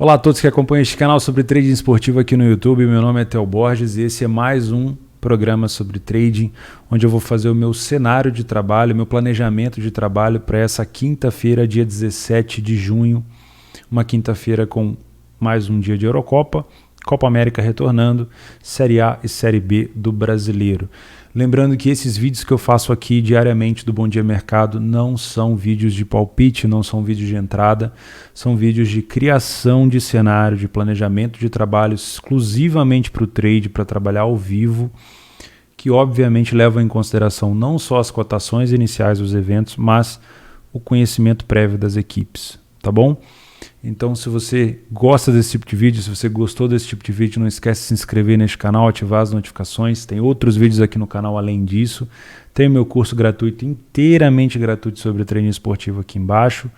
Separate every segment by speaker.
Speaker 1: Olá a todos que acompanham este canal sobre trading esportivo aqui no YouTube. Meu nome é Theo Borges e esse é mais um programa sobre trading, onde eu vou fazer o meu cenário de trabalho, meu planejamento de trabalho para essa quinta-feira, dia 17 de junho, uma quinta-feira com mais um dia de Eurocopa, Copa América retornando, Série A e Série B do Brasileiro. Lembrando que esses vídeos que eu faço aqui diariamente do Bom Dia Mercado não são vídeos de palpite, não são vídeos de entrada, são vídeos de criação de cenário, de planejamento de trabalho exclusivamente para o trade, para trabalhar ao vivo, que obviamente levam em consideração não só as cotações iniciais dos eventos, mas o conhecimento prévio das equipes, tá bom? Então, se você gosta desse tipo de vídeo, se você gostou desse tipo de vídeo, não esquece de se inscrever neste canal, ativar as notificações. Tem outros vídeos aqui no canal além disso. Tem o meu curso gratuito, inteiramente gratuito sobre treino esportivo aqui embaixo.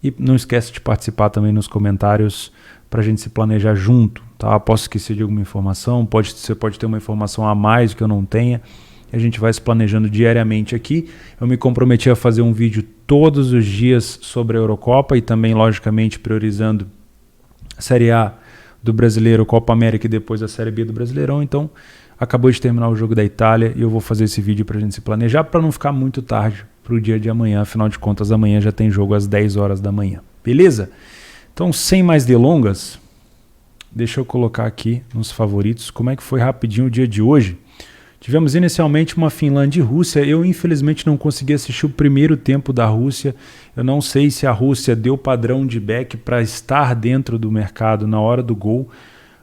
Speaker 1: E não esquece de participar também nos comentários para a gente se planejar junto, tá? Posso esquecer de alguma informação, você pode ter uma informação a mais que eu não tenha. A gente vai se planejando diariamente aqui. Eu me comprometi a fazer um vídeo todos os dias sobre a Eurocopa e também, logicamente, priorizando a Série A do Brasileiro, Copa América e depois a Série B do Brasileirão. Então, acabou de terminar o jogo da Itália e eu vou fazer esse vídeo para a gente se planejar para não ficar muito tarde para o dia de amanhã. Afinal de contas, amanhã já tem jogo às 10 horas da manhã. Beleza? Então, sem mais delongas, deixa eu colocar aqui nos favoritos como é que foi rapidinho o dia de hoje. Tivemos inicialmente uma Finlândia e Rússia. Eu, infelizmente, não consegui assistir o primeiro tempo da Rússia. Eu não sei se a Rússia deu padrão de back para estar dentro do mercado na hora do gol.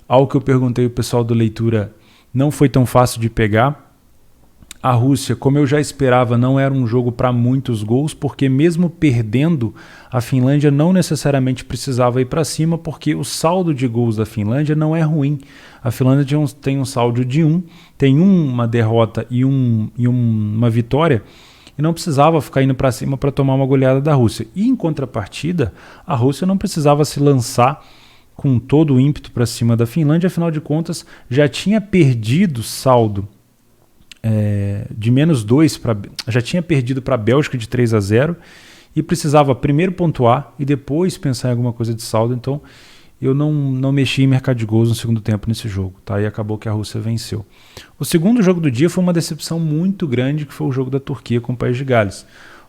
Speaker 1: Ao que eu perguntei ao pessoal do Leitura, não foi tão fácil de pegar. A Rússia, como eu já esperava, não era um jogo para muitos gols, porque mesmo perdendo, a Finlândia não necessariamente precisava ir para cima, porque o saldo de gols da Finlândia não é ruim. A Finlândia tem um saldo de 1, tem uma derrota e uma vitória, e não precisava ficar indo para cima para tomar uma goleada da Rússia. E em contrapartida, a Rússia não precisava se lançar com todo o ímpeto para cima da Finlândia, afinal de contas, já tinha perdido saldo de -2, já tinha perdido para a Bélgica de 3-0 e precisava primeiro pontuar e depois pensar em alguma coisa de saldo. Então eu não mexi em mercado de gols no segundo tempo nesse jogo, tá? E acabou que a Rússia venceu. O segundo jogo do dia foi uma decepção muito grande, que foi o jogo da Turquia com o País de Gales.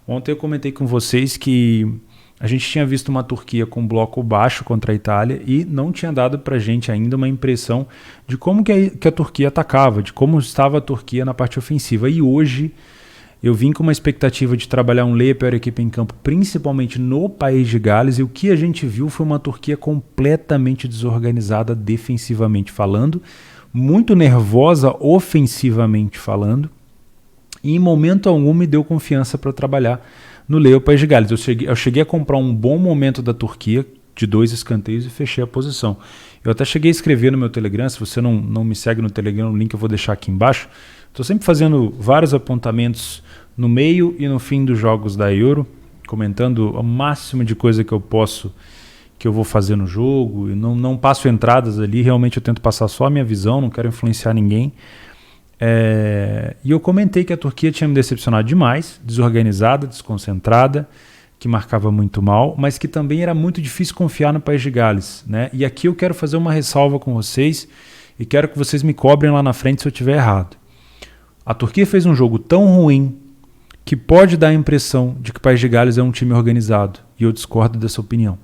Speaker 1: Ontem eu comentei com vocês que a gente tinha visto uma Turquia com bloco baixo contra a Itália e não tinha dado para a gente ainda uma impressão de como que a Turquia atacava, de como estava a Turquia na parte ofensiva. E hoje eu vim com uma expectativa de trabalhar um lei para a equipe em campo, principalmente no País de Gales, e o que a gente viu foi uma Turquia completamente desorganizada defensivamente falando, muito nervosa ofensivamente falando, e em momento algum me deu confiança para trabalhar no Leo País de Gales. Eu cheguei a comprar um bom momento da Turquia, de 2 escanteios, e fechei a posição. Eu até cheguei a escrever no meu Telegram, se você não me segue no Telegram, o link eu vou deixar aqui embaixo. Estou sempre fazendo vários apontamentos no meio e no fim dos jogos da Euro, comentando o máximo de coisa que eu posso, que eu vou fazer no jogo. Eu não passo entradas ali, realmente eu tento passar só a minha visão, não quero influenciar ninguém. E eu comentei que a Turquia tinha me decepcionado demais, desorganizada, desconcentrada, que marcava muito mal, mas que também era muito difícil confiar no País de Gales, né? E aqui eu quero fazer uma ressalva com vocês e quero que vocês me cobrem lá na frente se eu estiver errado. A Turquia fez um jogo tão ruim que pode dar a impressão de que o País de Gales é um time organizado, e eu discordo dessa opinião.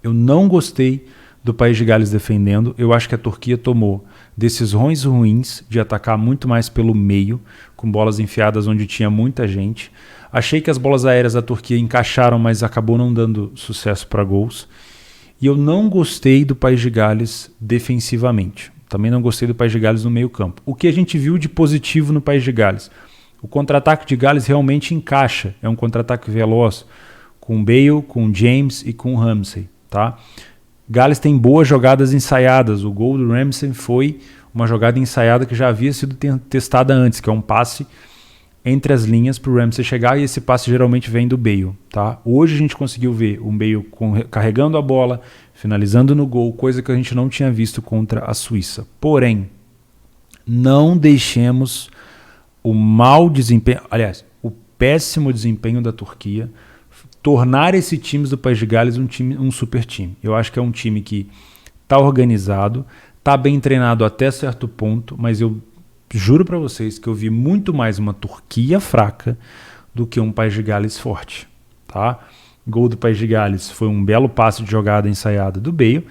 Speaker 1: Eu não gostei do País de Gales defendendo. Eu acho que a Turquia tomou decisões ruins de atacar muito mais pelo meio, com bolas enfiadas onde tinha muita gente. Achei que as bolas aéreas da Turquia encaixaram, mas acabou não dando sucesso para gols. E eu não gostei do País de Gales defensivamente. Também não gostei do País de Gales no meio campo. O que a gente viu de positivo no País de Gales? O contra-ataque de Gales realmente encaixa. É um contra-ataque veloz, com Bale, com James e com Ramsey, tá? Gales tem boas jogadas ensaiadas. O gol do Ramsey foi uma jogada ensaiada que já havia sido testada antes, que é um passe entre as linhas para o Ramsey chegar, e esse passe geralmente vem do Bale, tá? Hoje a gente conseguiu ver um Bale carregando a bola, finalizando no gol, coisa que a gente não tinha visto contra a Suíça. Porém, não deixemos o mau desempenho, aliás, o péssimo desempenho da Turquia tornar esse time do País de Gales um super time. Eu acho que é um time que está organizado, está bem treinado até certo ponto, mas eu juro para vocês que eu vi muito mais uma Turquia fraca do que um País de Gales forte. Tá? Gol do País de Gales foi um belo passe de jogada ensaiada do Bale,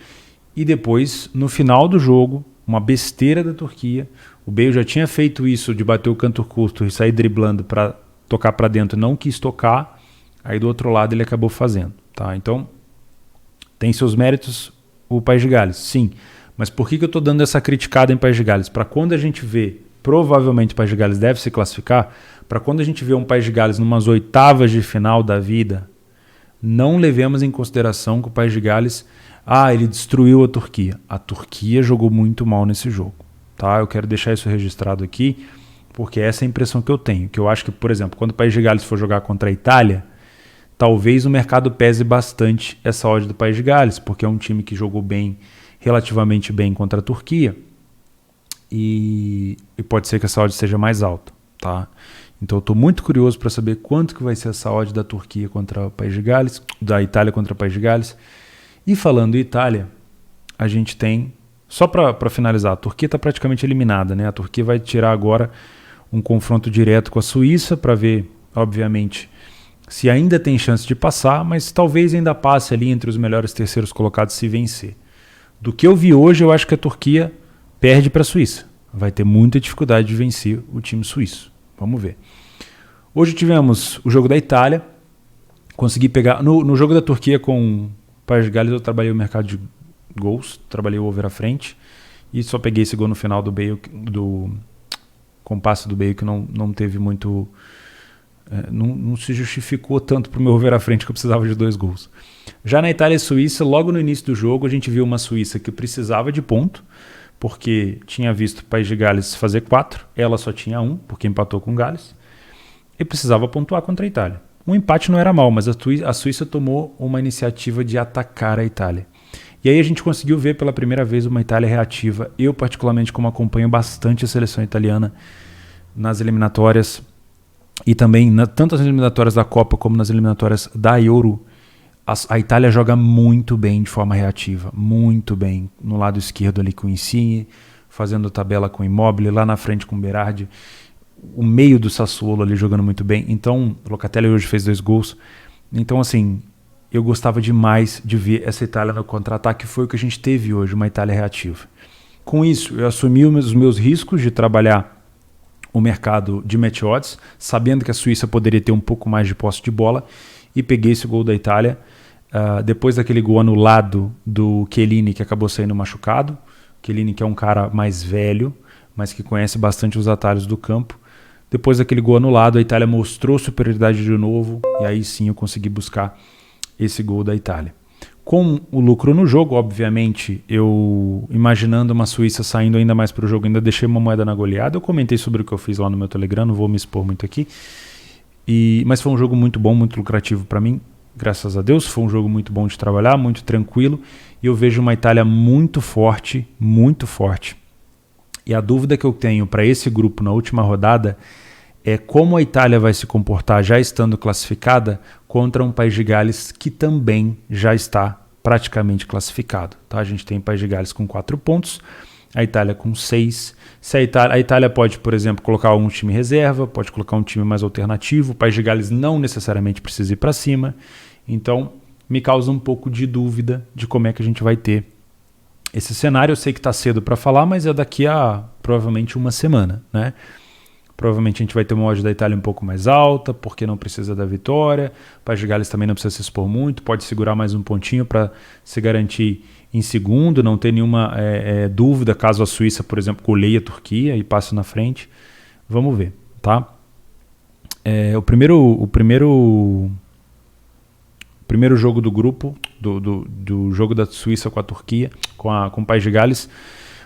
Speaker 1: e depois, no final do jogo, uma besteira da Turquia. O Bale já tinha feito isso de bater o canto curto e sair driblando para tocar para dentro, não quis tocar, aí do outro lado ele acabou fazendo. Tá? Então, tem seus méritos o País de Gales, sim. Mas por que eu estou dando essa criticada em País de Gales? Para quando a gente vê, provavelmente o País de Gales deve se classificar, para quando a gente vê um País de Gales numas oitavas de final da vida, não levemos em consideração que o País de Gales, ele destruiu a Turquia. A Turquia jogou muito mal nesse jogo. Tá? Eu quero deixar isso registrado aqui, porque essa é a impressão que eu tenho. Que eu acho que, por exemplo, quando o País de Gales for jogar contra a Itália, talvez o mercado pese bastante essa odd do País de Gales, porque é um time que jogou bem, relativamente bem contra a Turquia, e pode ser que essa odd seja mais alta. Tá? Então eu estou muito curioso para saber quanto que vai ser essa odd da Turquia contra o País de Gales, da Itália contra o País de Gales. E falando em Itália, a gente tem, só para finalizar, a Turquia está praticamente eliminada, né? A Turquia vai tirar agora um confronto direto com a Suíça para ver, obviamente, se ainda tem chance de passar, mas talvez ainda passe ali entre os melhores terceiros colocados se vencer. Do que eu vi hoje, eu acho que a Turquia perde para a Suíça. Vai ter muita dificuldade de vencer o time suíço. Vamos ver. Hoje tivemos o jogo da Itália. Consegui pegar... No jogo da Turquia com o País de Gales, eu trabalhei o mercado de gols, trabalhei o over à frente e só peguei esse gol no final do Bale, com o passe do Bale, que não teve muito... não se justificou tanto para o meu over à frente, que eu precisava de 2 gols. Já na Itália e Suíça, logo no início do jogo, a gente viu uma Suíça que precisava de ponto, porque tinha visto o País de Gales fazer 4, ela só tinha 1, porque empatou com Gales, e precisava pontuar contra a Itália. Um empate não era mal, mas a Suíça tomou uma iniciativa de atacar a Itália. E aí a gente conseguiu ver pela primeira vez uma Itália reativa. Eu, particularmente, como acompanho bastante a seleção italiana nas eliminatórias, e também tanto nas eliminatórias da Copa como nas eliminatórias da Euro, a Itália joga muito bem de forma reativa, muito bem. No lado esquerdo ali com o Insigne, fazendo tabela com o Immobile, lá na frente com o Berardi, o meio do Sassuolo ali jogando muito bem. Então, o Locatelli hoje fez 2 gols. Então, assim, eu gostava demais de ver essa Itália no contra-ataque. Foi o que a gente teve hoje, uma Itália reativa. Com isso, eu assumi os meus riscos de trabalhar o mercado de match odds, sabendo que a Suíça poderia ter um pouco mais de posse de bola, e peguei esse gol da Itália. Depois daquele gol anulado do Chiellini, que acabou saindo machucado. Chiellini, que é um cara mais velho, mas que conhece bastante os atalhos do campo. Depois daquele gol anulado, a Itália mostrou superioridade de novo, e aí sim eu consegui buscar esse gol da Itália. Com o lucro no jogo, obviamente, eu imaginando uma Suíça saindo ainda mais para o jogo, ainda deixei uma moeda na goleada. Eu comentei sobre o que eu fiz lá no meu Telegram, não vou me expor muito aqui. Mas foi um jogo muito bom, muito lucrativo para mim, graças a Deus. Foi um jogo muito bom de trabalhar, muito tranquilo. E eu vejo uma Itália muito forte, muito forte. E a dúvida que eu tenho para esse grupo na última rodada é como a Itália vai se comportar já estando classificada contra um País de Gales que também já está praticamente classificado. Tá? A gente tem País de Gales com 4 pontos, a Itália com 6. A Itália pode, por exemplo, colocar um time reserva, pode colocar um time mais alternativo. O País de Gales não necessariamente precisa ir para cima. Então, me causa um pouco de dúvida de como é que a gente vai ter esse cenário. Eu sei que está cedo para falar, mas é daqui a provavelmente uma semana, né? Provavelmente a gente vai ter uma odd da Itália um pouco mais alta, porque não precisa da vitória. O País de Gales também não precisa se expor muito, pode segurar mais um pontinho para se garantir em segundo, não ter nenhuma dúvida caso a Suíça, por exemplo, goleie a Turquia e passe na frente. Vamos ver, tá? O primeiro jogo do grupo, do jogo da Suíça com a Turquia, com o País de Gales,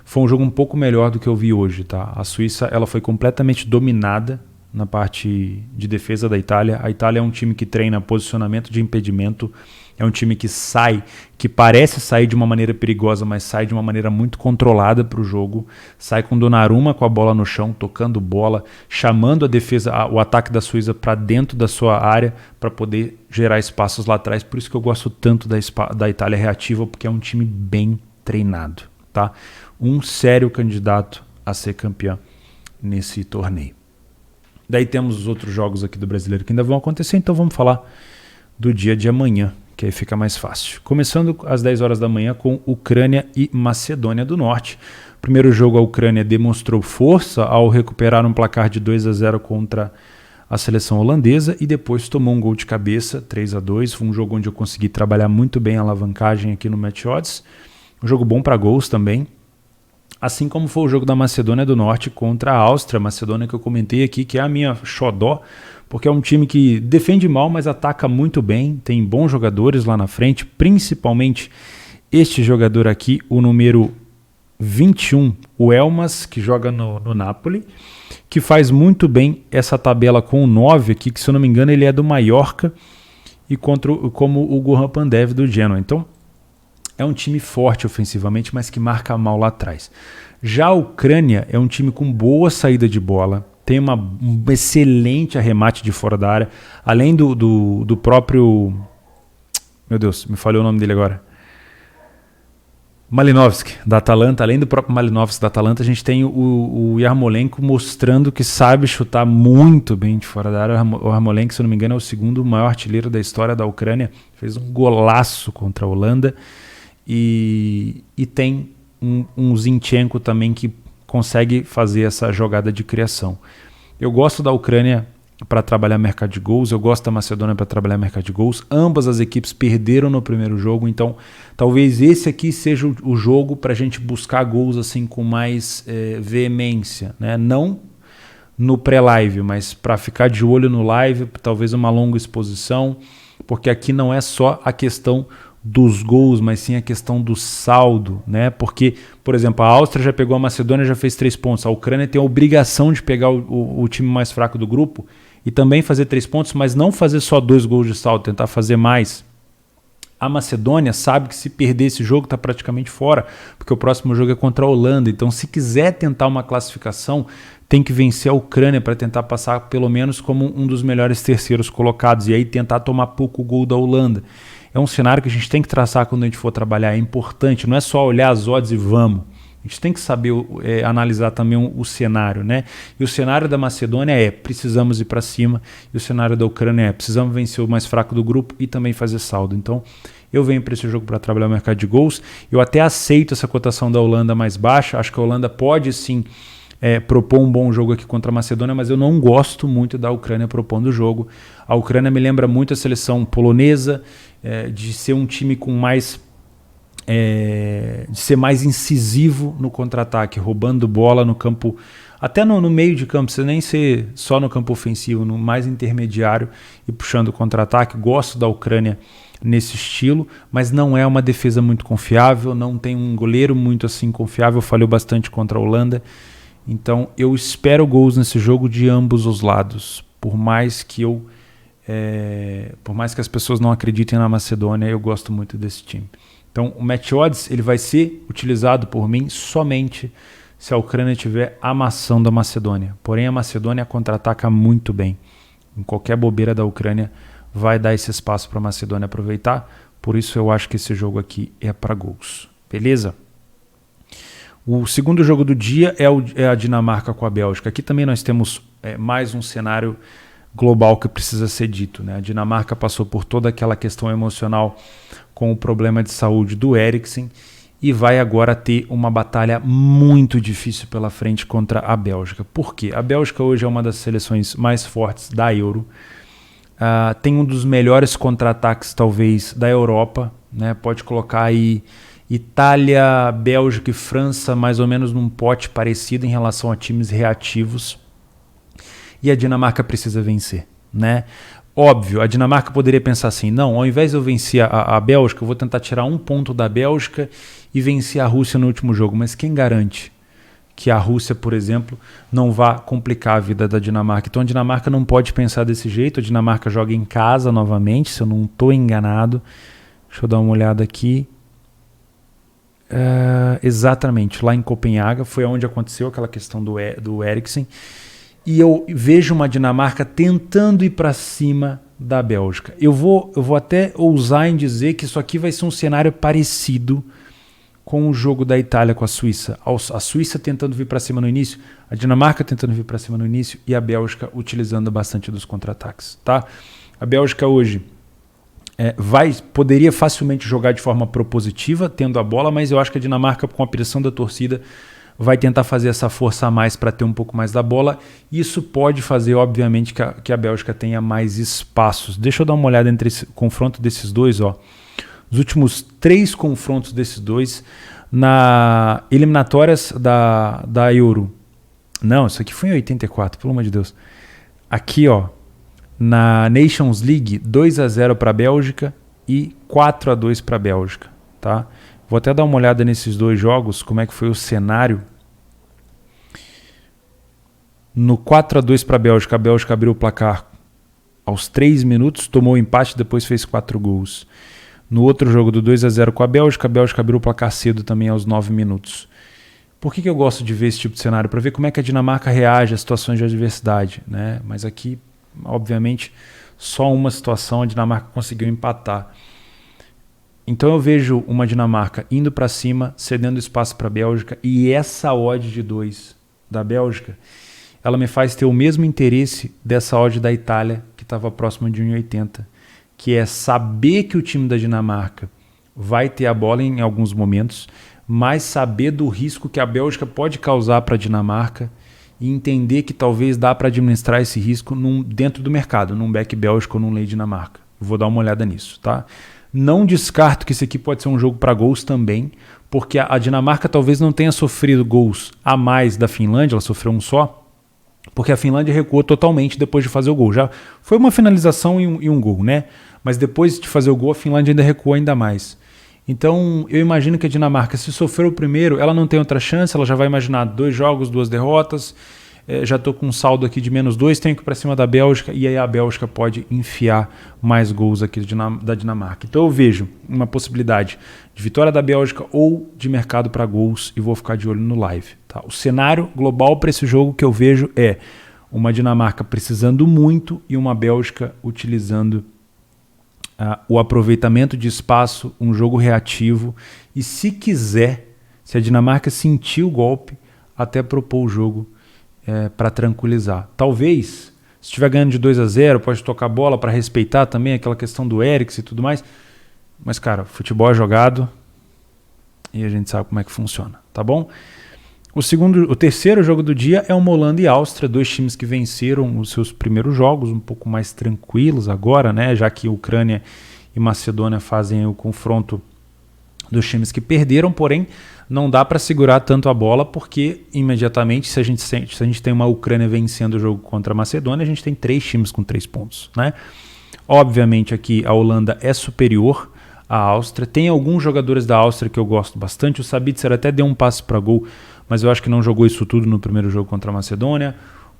Speaker 1: foi um jogo um pouco melhor do que eu vi hoje, tá? A Suíça, ela foi completamente dominada na parte de defesa da Itália. A Itália é um time que treina posicionamento de impedimento, é um time que parece sair de uma maneira perigosa, mas sai de uma maneira muito controlada para o jogo. Sai com Donnarumma com a bola no chão, tocando bola, chamando a defesa, o ataque da Suíça para dentro da sua área para poder gerar espaços lá atrás. Por isso que eu gosto tanto da Itália reativa, porque é um time bem treinado, tá? Um sério candidato a ser campeão nesse torneio. Daí temos os outros jogos aqui do Brasileiro que ainda vão acontecer, então vamos falar do dia de amanhã, que aí fica mais fácil. Começando às 10 horas da manhã com Ucrânia e Macedônia do Norte. Primeiro jogo, a Ucrânia demonstrou força ao recuperar um placar de 2-0 contra a seleção holandesa e depois tomou um gol de cabeça, 3-2. Foi um jogo onde eu consegui trabalhar muito bem a alavancagem aqui no Match Odds. Um jogo bom para gols também. Assim como foi o jogo da Macedônia do Norte contra a Áustria, Macedônia que eu comentei aqui, que é a minha xodó, porque é um time que defende mal, mas ataca muito bem, tem bons jogadores lá na frente, principalmente este jogador aqui, o número 21, o Elmas, que joga no Napoli, que faz muito bem essa tabela com o 9 aqui, que se eu não me engano ele é do Mallorca, e como o Goran Pandev do Genoa. Então, é um time forte ofensivamente, mas que marca mal lá atrás. Já a Ucrânia é um time com boa saída de bola, tem um excelente arremate de fora da área, além do próprio... Meu Deus, me falhou o nome dele agora. Malinovski, da Atalanta. Além do próprio Malinovski da Atalanta, a gente tem o Yarmolenko mostrando que sabe chutar muito bem de fora da área. O Yarmolenko, se eu não me engano, é o segundo maior artilheiro da história da Ucrânia. Fez um golaço contra a Holanda. E tem um Zinchenko também que consegue fazer essa jogada de criação. Eu gosto da Ucrânia para trabalhar mercado de gols, eu gosto da Macedônia para trabalhar mercado de gols. Ambas as equipes perderam no primeiro jogo, então talvez esse aqui seja o jogo para a gente buscar gols assim com mais veemência, né? Não no pré-live, mas para ficar de olho no live, talvez uma longa exposição, porque aqui não é só a questão dos gols, mas sim a questão do saldo, né? Porque, por exemplo, a Áustria já pegou a Macedônia, já fez 3 pontos. A Ucrânia tem a obrigação de pegar o time mais fraco do grupo e também fazer 3 pontos, mas não fazer só 2 gols de saldo, tentar fazer mais. A Macedônia sabe que se perder esse jogo está praticamente fora, porque o próximo jogo é contra a Holanda. Então, se quiser tentar uma classificação, tem que vencer a Ucrânia para tentar passar pelo menos como um dos melhores terceiros colocados e aí tentar tomar pouco gol da Holanda. É um cenário que a gente tem que traçar quando a gente for trabalhar, é importante, não é só olhar as odds e vamos. A gente tem que saber analisar também o cenário, né? E o cenário da Macedônia é precisamos ir para cima, e o cenário da Ucrânia é precisamos vencer o mais fraco do grupo e também fazer saldo. Então, eu venho para esse jogo para trabalhar o mercado de gols. Eu até aceito essa cotação da Holanda mais baixa, acho que a Holanda pode sim propor um bom jogo aqui contra a Macedônia, mas eu não gosto muito da Ucrânia propondo o jogo. A Ucrânia me lembra muito a seleção polonesa, de ser um time com mais... de ser mais incisivo no contra-ataque, roubando bola no campo, até no meio de campo, precisa nem ser só no campo ofensivo, no mais intermediário e puxando o contra-ataque. Gosto da Ucrânia nesse estilo, mas não é uma defesa muito confiável, não tem um goleiro muito assim confiável, falhou bastante contra a Holanda. Então eu espero gols nesse jogo de ambos os lados, por mais que as pessoas não acreditem na Macedônia, eu gosto muito desse time. Então o Match Odds ele vai ser utilizado por mim somente se a Ucrânia estiver amassando a Macedônia. Porém a Macedônia contra-ataca muito bem. Em qualquer bobeira da Ucrânia vai dar esse espaço para a Macedônia aproveitar. Por isso eu acho que esse jogo aqui é para gols. Beleza? O segundo jogo do dia é a Dinamarca com a Bélgica. Aqui também nós temos mais um cenário global que precisa ser dito, né? A Dinamarca passou por toda aquela questão emocional com o problema de saúde do Eriksen e vai agora ter uma batalha muito difícil pela frente contra a Bélgica. Por quê? A Bélgica hoje é uma das seleções mais fortes da Euro. Tem um dos melhores contra-ataques talvez da Europa, né? Pode colocar aí Itália, Bélgica e França mais ou menos num pote parecido em relação a times reativos. E a Dinamarca precisa vencer, né? Óbvio, a Dinamarca poderia pensar assim, não, ao invés de eu vencer a Bélgica, eu vou tentar tirar um ponto da Bélgica e vencer a Rússia no último jogo. Mas quem garante que a Rússia, por exemplo, não vá complicar a vida da Dinamarca. Então a Dinamarca não pode pensar desse jeito. A Dinamarca joga em casa novamente, se eu não estou enganado. Deixa eu dar uma olhada aqui. Exatamente, lá em Copenhaga, foi onde aconteceu aquela questão do Eriksen. E eu vejo uma Dinamarca tentando ir para cima da Bélgica. Eu vou até ousar em dizer que isso aqui vai ser um cenário parecido com o jogo da Itália com a Suíça. A Suíça tentando vir para cima no início, a Dinamarca tentando vir para cima no início e a Bélgica utilizando bastante dos contra-ataques. Tá? A Bélgica hoje poderia facilmente jogar de forma propositiva, tendo a bola, mas eu acho que a Dinamarca, com a pressão da torcida, vai tentar fazer essa força a mais para ter um pouco mais da bola. Isso pode fazer, obviamente, que a Bélgica tenha mais espaços. Deixa eu dar uma olhada entre esse confronto desses dois. Os últimos 3 confrontos desses dois na eliminatórias da Euro. Não, isso aqui foi em 84, pelo amor de Deus. Aqui, na Nations League, 2-0 para a Bélgica e 4-2 para a Bélgica. Tá? Vou até dar uma olhada nesses 2 jogos, como é que foi o cenário. No 4-2 para a Bélgica abriu o placar aos 3 minutos, tomou o empate e depois fez 4 gols. No outro jogo do 2-0 com a Bélgica abriu o placar cedo também aos 9 minutos. Por que eu gosto de ver esse tipo de cenário? Para ver como é que a Dinamarca reage a situações de adversidade, né? Mas aqui, obviamente, só uma situação a Dinamarca conseguiu empatar. Então eu vejo uma Dinamarca indo para cima, cedendo espaço para a Bélgica, e essa odd de 2 da Bélgica, ela me faz ter o mesmo interesse dessa odd da Itália, que estava próxima de 1,80, que é saber que o time da Dinamarca vai ter a bola em alguns momentos, mas saber do risco que a Bélgica pode causar para a Dinamarca e entender que talvez dá para administrar esse risco dentro do mercado, num back Bélgica ou num lei Dinamarca. Vou dar uma olhada nisso, tá? Não descarto que esse aqui pode ser um jogo para gols também, porque a Dinamarca talvez não tenha sofrido gols a mais da Finlândia, ela sofreu um só, porque a Finlândia recuou totalmente depois de fazer o gol. Já foi uma finalização e um gol, né? Mas depois de fazer o gol, a Finlândia ainda recuou ainda mais. Então, eu imagino que a Dinamarca, se sofrer o primeiro, ela não tem outra chance, ela já vai imaginar 2 jogos, 2 derrotas, já estou com um saldo aqui de -2, tenho que ir para cima da Bélgica, e aí a Bélgica pode enfiar mais gols aqui da Dinamarca. Então eu vejo uma possibilidade de vitória da Bélgica ou de mercado para gols, e vou ficar de olho no live. Tá? O cenário global para esse jogo que eu vejo é uma Dinamarca precisando muito e uma Bélgica utilizando o aproveitamento de espaço, um jogo reativo, e se quiser, se a Dinamarca sentir o golpe, até propor o jogo para tranquilizar. Talvez, se estiver ganhando de 2-0, pode tocar a bola para respeitar também aquela questão do Eriksen e tudo mais. Mas, cara, futebol é jogado e a gente sabe como é que funciona, tá bom? O terceiro jogo do dia é uma Holanda e Áustria, 2 times que venceram os seus primeiros jogos, um pouco mais tranquilos agora, né? Já que Ucrânia e Macedônia fazem o confronto dos times que perderam, porém não dá para segurar tanto a bola, porque imediatamente, se a gente tem uma Ucrânia vencendo o jogo contra a Macedônia, a gente tem 3 times com 3 pontos, né? Obviamente aqui a Holanda é superior à Áustria, tem alguns jogadores da Áustria que eu gosto bastante, o Sabitzer até deu um passe para gol, mas eu acho que não jogou isso tudo no primeiro jogo contra a Macedônia.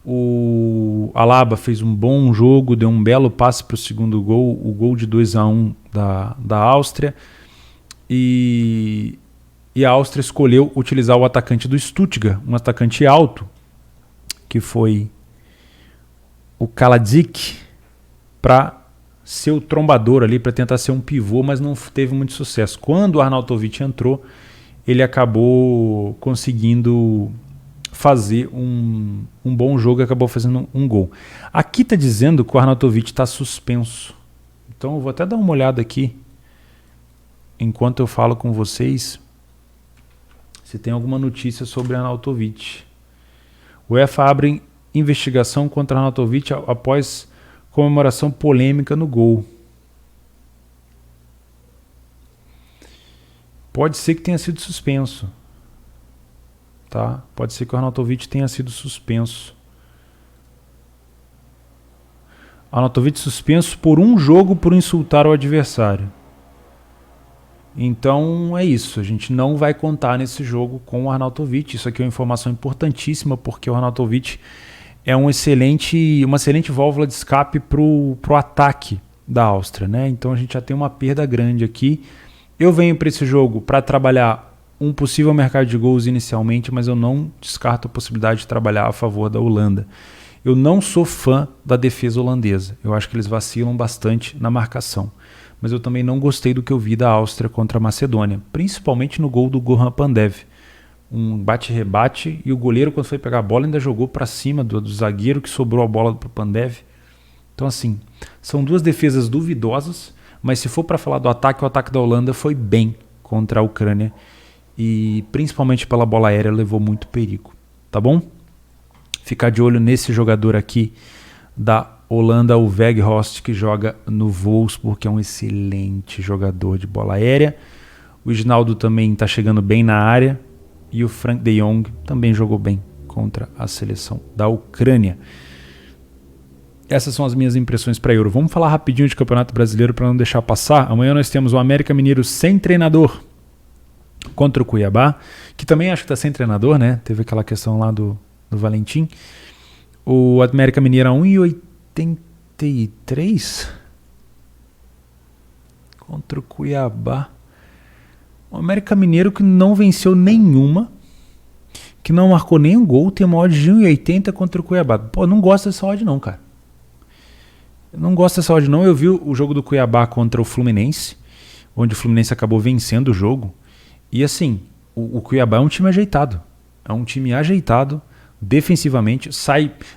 Speaker 1: O Alaba fez um bom jogo, deu um belo passe para o segundo gol, o gol de 2-1 da Áustria, e a Áustria escolheu utilizar o atacante do Stuttgart, um atacante alto, que foi o Kaladzic, para ser o trombador ali, para tentar ser um pivô, mas não teve muito sucesso. Quando o Arnautovic entrou, ele acabou conseguindo fazer um bom jogo e acabou fazendo um gol. Aqui está dizendo que o Arnautovic está suspenso. Então eu vou até dar uma olhada aqui, enquanto eu falo com vocês, se tem alguma notícia sobre Arnautovic. O UEFA abre investigação contra Arnautovic após comemoração polêmica no gol. Pode ser que tenha sido suspenso. Tá? Pode ser que o Arnautovic tenha sido suspenso. Arnautovic suspenso por um jogo por insultar o adversário. Então é isso, a gente não vai contar nesse jogo com o Arnautovic. Isso aqui é uma informação importantíssima, porque o Arnautovic é uma excelente válvula de escape para o ataque da Áustria, né? Então a gente já tem uma perda grande aqui. Eu venho para esse jogo para trabalhar um possível mercado de gols inicialmente, mas eu não descarto a possibilidade de trabalhar a favor da Holanda. Eu não sou fã da defesa holandesa, eu acho que eles vacilam bastante na marcação. Mas eu também não gostei do que eu vi da Áustria contra a Macedônia, principalmente no gol do Goran Pandev. Um bate-rebate e o goleiro, quando foi pegar a bola, ainda jogou para cima do zagueiro que sobrou a bola para o Pandev. Então, assim, são duas defesas duvidosas, mas se for para falar do ataque, o ataque da Holanda foi bem contra a Ucrânia e principalmente pela bola aérea levou muito perigo, tá bom? Ficar de olho nesse jogador aqui da Holanda, o Weghorst, que joga no Wolfsburg, que é um excelente jogador de bola aérea. O Wijnaldum também está chegando bem na área. E o Frank de Jong também jogou bem contra a seleção da Ucrânia. Essas são as minhas impressões para Euro. Vamos falar rapidinho de Campeonato Brasileiro para não deixar passar. Amanhã nós temos o América Mineiro sem treinador contra o Cuiabá, que também acho que está sem treinador, né? Teve aquela questão lá do Valentim. O América Mineiro a 1,83 contra o Cuiabá. O América Mineiro que não venceu nenhuma, que não marcou nenhum gol, tem uma odd de 1,80 contra o Cuiabá. Pô, não gosto dessa odd não, cara. Eu não gosto dessa odd não. Eu vi o jogo do Cuiabá contra o Fluminense, onde o Fluminense acabou vencendo o jogo. E assim, o Cuiabá é um time ajeitado. É um time ajeitado defensivamente.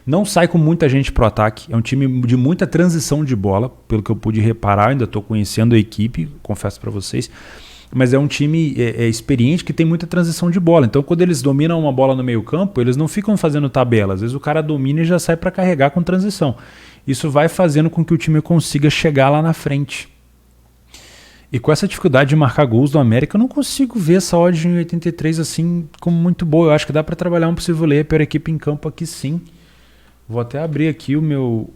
Speaker 1: Não sai com muita gente pro ataque. É um time de muita transição de bola, pelo que eu pude reparar. Ainda estou conhecendo a equipe, confesso para vocês. Mas é um time experiente que tem muita transição de bola. Então, quando eles dominam uma bola no meio campo, eles não ficam fazendo tabela. Às vezes o cara domina e já sai para carregar com transição. Isso vai fazendo com que o time consiga chegar lá na frente. E com essa dificuldade de marcar gols do América, eu não consigo ver essa odd de 83 assim como muito boa. Eu acho que dá para trabalhar um possível layer para a equipe em campo aqui sim. Vou até abrir aqui o meu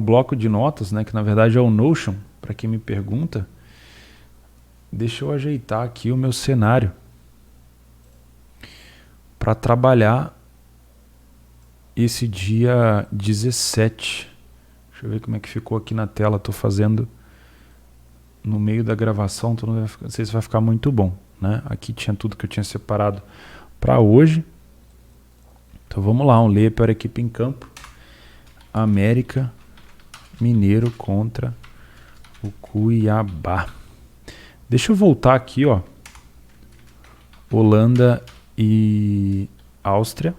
Speaker 1: bloco de notas, né, que na verdade é o Notion, para quem me pergunta. Deixa eu ajeitar aqui o meu cenário para trabalhar esse dia 17. Deixa eu ver como é que ficou aqui na tela. Estou fazendo no meio da gravação, então não sei se vai ficar muito bom, né? Aqui tinha tudo que eu tinha separado para hoje. Então vamos lá, um layer para a equipe em campo. América Mineiro contra o Cuiabá. Deixa eu voltar aqui, ó. Holanda e Áustria.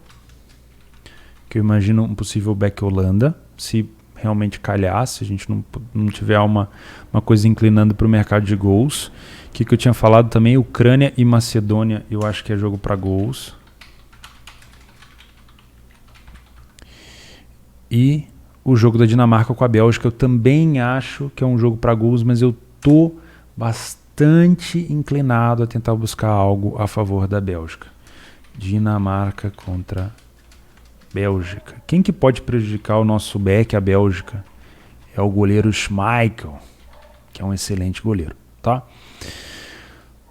Speaker 1: Que eu imagino um possível back Holanda. Se realmente calhar, se a gente não tiver uma coisa inclinando para o mercado de gols. O que eu tinha falado também, Ucrânia e Macedônia, eu acho que é jogo para gols. E o jogo da Dinamarca com a Bélgica, eu também acho que é um jogo para gols, mas eu tô bastante inclinado a tentar buscar algo a favor da Bélgica. Dinamarca contra Bélgica. Quem que pode prejudicar o nosso back, a Bélgica? É o goleiro Schmeichel, que é um excelente goleiro, tá?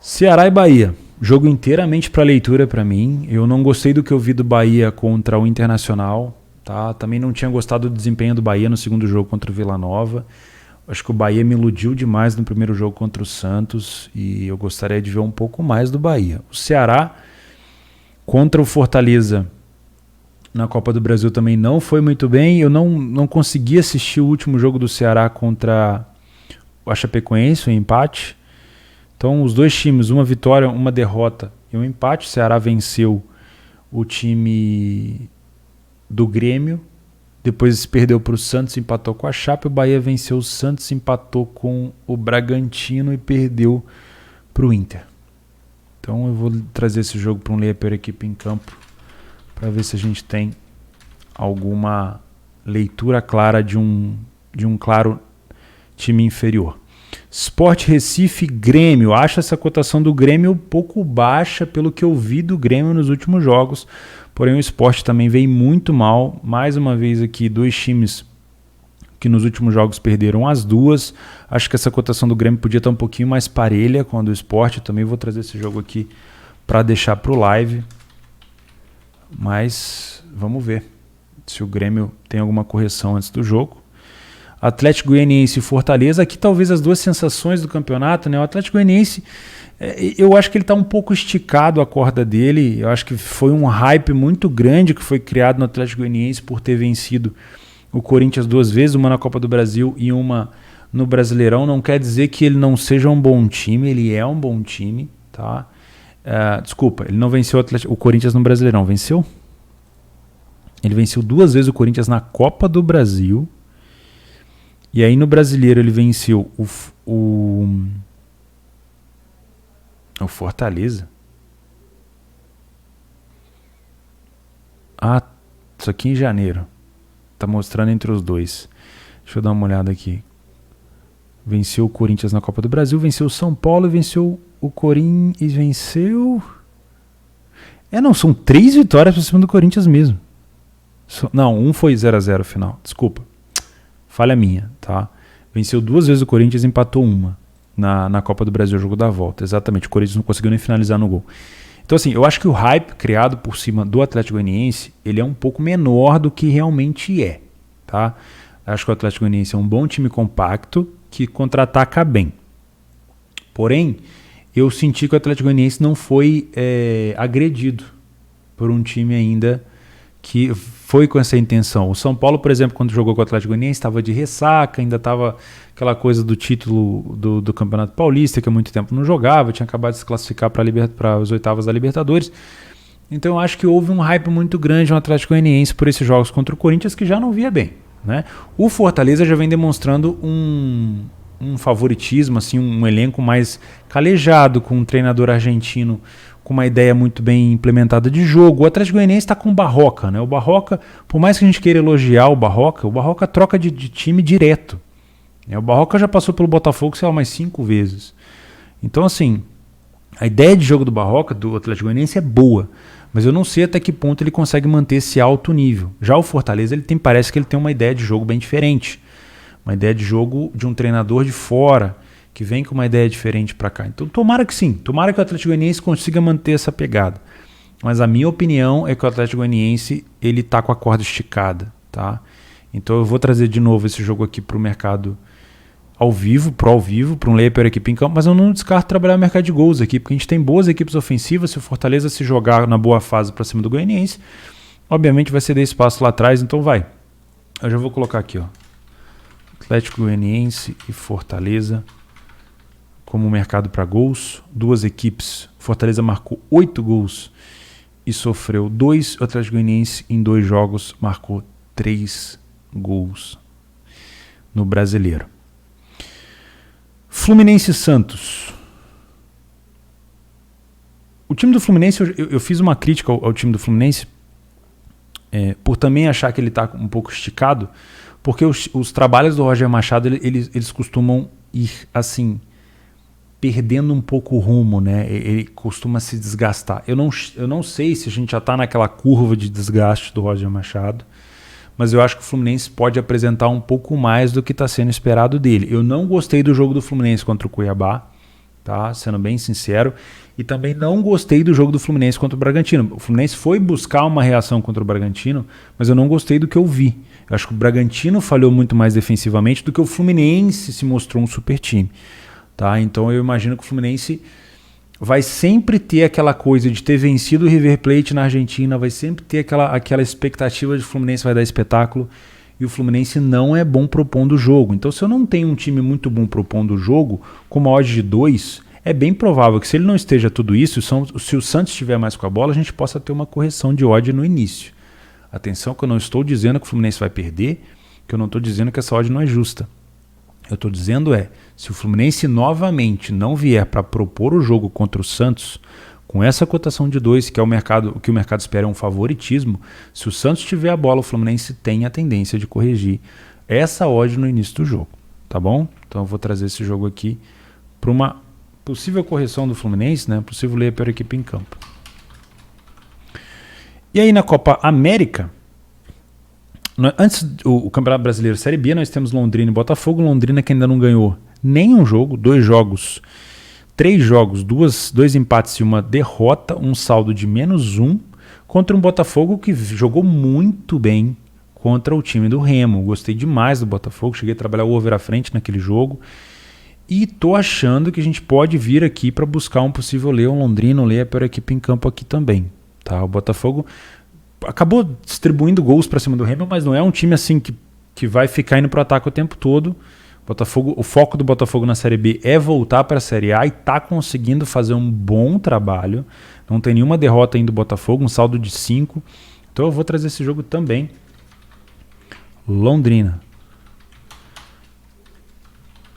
Speaker 1: Ceará e Bahia. Jogo inteiramente para leitura para mim. Eu não gostei do que eu vi do Bahia contra o Internacional, tá? Também não tinha gostado do desempenho do Bahia no segundo jogo contra o Vila Nova. Acho que o Bahia me iludiu demais no primeiro jogo contra o Santos e eu gostaria de ver um pouco mais do Bahia. O Ceará contra o Fortaleza na Copa do Brasil também não foi muito bem. Eu não consegui assistir o último jogo do Ceará contra a Chapecoense, um empate. Então os dois times, uma vitória, uma derrota e um empate. O Ceará venceu o time do Grêmio. Depois perdeu para o Santos, empatou com a Chape. O Bahia venceu o Santos, empatou com o Bragantino e perdeu para o Inter. Então eu vou trazer esse jogo para um layer per equipe em campo para ver se a gente tem alguma leitura clara de um claro time inferior. Sport Recife Grêmio. Acho essa cotação do Grêmio um pouco baixa pelo que eu vi do Grêmio nos últimos jogos. Porém o Sport também veio muito mal. Mais uma vez aqui, dois times que nos últimos jogos perderam as duas. Acho que essa cotação do Grêmio podia estar um pouquinho mais parelha com a do Sport. Eu também vou trazer esse jogo aqui para deixar para o live. Mas vamos ver se o Grêmio tem alguma correção antes do jogo. Atlético Goianiense e Fortaleza. Aqui talvez as duas sensações do campeonato, né? O Atlético Goianiense, eu acho que ele está um pouco esticado a corda dele. Eu acho que foi um hype muito grande que foi criado no Atlético Goianiense por ter vencido o Corinthians 2 vezes, uma na Copa do Brasil e uma no Brasileirão. Não quer dizer que ele não seja um bom time, ele é um bom time, tá? Desculpa, ele não venceu o Corinthians no Brasileirão, venceu? Ele venceu 2 vezes o Corinthians na Copa do Brasil. E aí no Brasileiro ele venceu o Fortaleza. Isso aqui em janeiro. Tá mostrando entre os dois. Deixa eu dar uma olhada aqui. Venceu o Corinthians na Copa do Brasil, venceu o São Paulo e venceu o Corinthians. E venceu... não, são 3 vitórias para cima do Corinthians mesmo. Não, um foi 0-0 final. Desculpa. Falha minha, tá? Venceu 2 vezes o Corinthians e empatou uma na Copa do Brasil, o jogo da volta. Exatamente, o Corinthians não conseguiu nem finalizar no gol. Então assim, eu acho que o hype criado por cima do Atlético Goianiense, ele é um pouco menor do que realmente é, tá? Acho que o Atlético Goianiense é um bom time compacto que contra-ataca bem. Porém, eu senti que o Atlético Goianiense não foi agredido por um time ainda que foi com essa intenção. O São Paulo, por exemplo, quando jogou com o Atlético Goianiense, estava de ressaca, ainda estava aquela coisa do título do Campeonato Paulista, que há muito tempo não jogava, tinha acabado de se classificar para as oitavas da Libertadores. Então eu acho que houve um hype muito grande no Atlético Goianiense por esses jogos contra o Corinthians, que já não via bem, né? O Fortaleza já vem demonstrando um favoritismo, assim, um elenco mais calejado, com um treinador argentino com uma ideia muito bem implementada de jogo. O Atlético Goianiense está com o Barroca, né? O Barroca, por mais que a gente queira elogiar o Barroca troca de time direto. O Barroca já passou pelo Botafogo, sei lá, mais 5 vezes. Então, assim, a ideia de jogo do Barroca, do Atlético Goianiense, é boa, mas eu não sei até que ponto ele consegue manter esse alto nível. Já o Fortaleza, parece que ele tem uma ideia de jogo bem diferente. Uma ideia de jogo de um treinador de fora, que vem com uma ideia diferente para cá. Então tomara que sim, tomara que o Atlético Goianiense consiga manter essa pegada. Mas a minha opinião é que o Atlético Goianiense, ele tá com a corda esticada, tá? Então eu vou trazer de novo esse jogo aqui para o mercado ao vivo, para um layer per equipe em campo, mas eu não descarto trabalhar o mercado de gols aqui, porque a gente tem boas equipes ofensivas. Se o Fortaleza se jogar na boa fase para cima do Goianiense, obviamente vai ceder espaço lá atrás, então vai. Eu já vou colocar aqui, ó, Atlético Goianiense e Fortaleza como mercado para gols. 2 equipes. Fortaleza marcou 8 gols e sofreu 2. O Atlético Goianiense em 2 jogos marcou 3 gols no Brasileiro. Fluminense e Santos. O time do Fluminense, eu fiz uma crítica ao time do Fluminense por também achar que ele está um pouco esticado, porque os trabalhos do Roger Machado eles costumam ir assim, perdendo um pouco o rumo, né? Ele costuma se desgastar. Eu não sei se a gente já está naquela curva de desgaste do Roger Machado, mas eu acho que o Fluminense pode apresentar um pouco mais do que está sendo esperado dele. Eu não gostei do jogo do Fluminense contra o Cuiabá, tá? Sendo bem sincero, e também não gostei do jogo do Fluminense contra o Bragantino. O Fluminense foi buscar uma reação contra o Bragantino, mas eu não gostei do que eu vi. Eu acho que o Bragantino falhou muito mais defensivamente do que o Fluminense se mostrou um super time. Tá? Então eu imagino que o Fluminense vai sempre ter aquela coisa de ter vencido o River Plate na Argentina, vai sempre ter aquela expectativa de que o Fluminense vai dar espetáculo, e o Fluminense não é bom propondo o jogo. Então se eu não tenho um time muito bom propondo o jogo, com uma odd de 2, é bem provável que se ele não esteja tudo isso, se o Santos estiver mais com a bola, a gente possa ter uma correção de odd no início. Atenção que eu não estou dizendo que o Fluminense vai perder, que eu não estou dizendo que essa odd não é justa. Eu estou dizendo se o Fluminense novamente não vier para propor o jogo contra o Santos, com essa cotação de 2, que é o que o mercado espera é um favoritismo, se o Santos tiver a bola, o Fluminense tem a tendência de corrigir essa odd no início do jogo, tá bom? Então eu vou trazer esse jogo aqui para uma possível correção do Fluminense, né? Possível ler pela equipe em campo. E aí na Copa América, Antes o Campeonato Brasileiro Série B, nós temos Londrina e Botafogo. Londrina que ainda não ganhou nenhum jogo, 2 jogos, 3 jogos, 2 empates e 1 derrota, um saldo de -1 contra um Botafogo que jogou muito bem contra o time do Remo. Gostei demais do Botafogo, cheguei a trabalhar o over à frente naquele jogo e tô achando que a gente pode vir aqui para buscar um possível Leão Londrina, ou Leia para a equipe em campo aqui também. Tá? O Botafogo acabou distribuindo gols para cima do Remo, mas não é um time assim que vai ficar indo para o ataque o tempo todo. O foco do Botafogo na Série B é voltar para a Série A e está conseguindo fazer um bom trabalho. Não tem nenhuma derrota ainda do Botafogo, um saldo de 5. Então eu vou trazer esse jogo também. Londrina.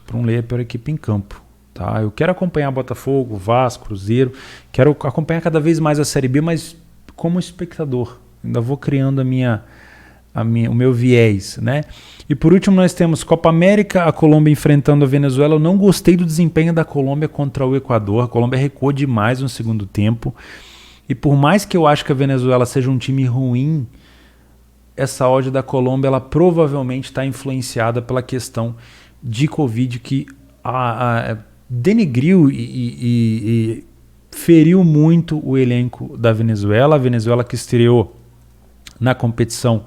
Speaker 1: Para um Leia pela equipe em campo. Tá? Eu quero acompanhar Botafogo, Vasco, Cruzeiro. Quero acompanhar cada vez mais a Série B, mas como espectador. Ainda vou criando o meu viés, né? E por último nós temos Copa América, a Colômbia enfrentando a Venezuela. Eu não gostei do desempenho da Colômbia contra o Equador. A Colômbia recuou demais no segundo tempo. E por mais que eu acho que a Venezuela seja um time ruim, essa odd da Colômbia ela provavelmente está influenciada pela questão de Covid que denigriu e feriu muito o elenco da Venezuela. A Venezuela que estreou na competição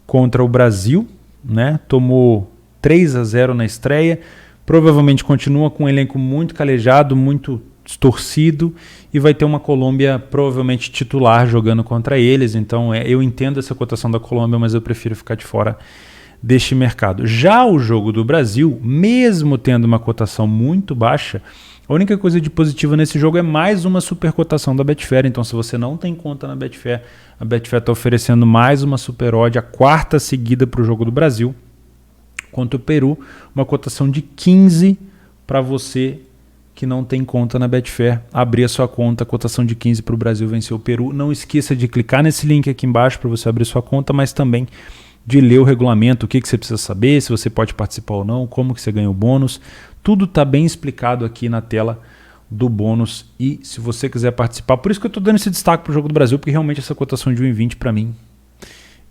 Speaker 1: contra o Brasil, né? Tomou 3-0 na estreia, provavelmente continua com um elenco muito calejado, muito distorcido e vai ter uma Colômbia provavelmente titular jogando contra eles. Então eu entendo essa cotação da Colômbia, mas eu prefiro ficar de fora deste mercado. Já o jogo do Brasil, mesmo tendo uma cotação muito baixa, a única coisa de positiva nesse jogo é mais uma super cotação da Betfair. Então se você não tem conta na Betfair, a Betfair está oferecendo mais uma super odd, a 4ª seguida para o jogo do Brasil contra o Peru, uma cotação de 15 para você que não tem conta na Betfair, abrir a sua conta, cotação de 15 para o Brasil vencer o Peru. Não esqueça de clicar nesse link aqui embaixo para você abrir sua conta, mas também de ler o regulamento, o que você precisa saber, se você pode participar ou não, como que você ganha o bônus. Tudo está bem explicado aqui na tela do bônus e se você quiser participar, por isso que eu estou dando esse destaque para o jogo do Brasil, porque realmente essa cotação de 1,20 para mim,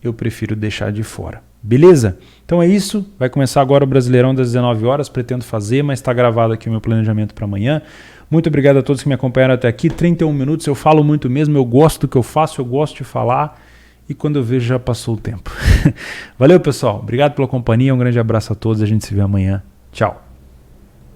Speaker 1: eu prefiro deixar de fora. Beleza? Então é isso, vai começar agora o Brasileirão das 19 horas, pretendo fazer, mas está gravado aqui o meu planejamento para amanhã. Muito obrigado a todos que me acompanharam até aqui, 31 minutos, eu falo muito mesmo, eu gosto do que eu faço, eu gosto de falar e quando eu vejo já passou o tempo. Valeu pessoal, obrigado pela companhia, um grande abraço a todos, a gente se vê amanhã. Tchau.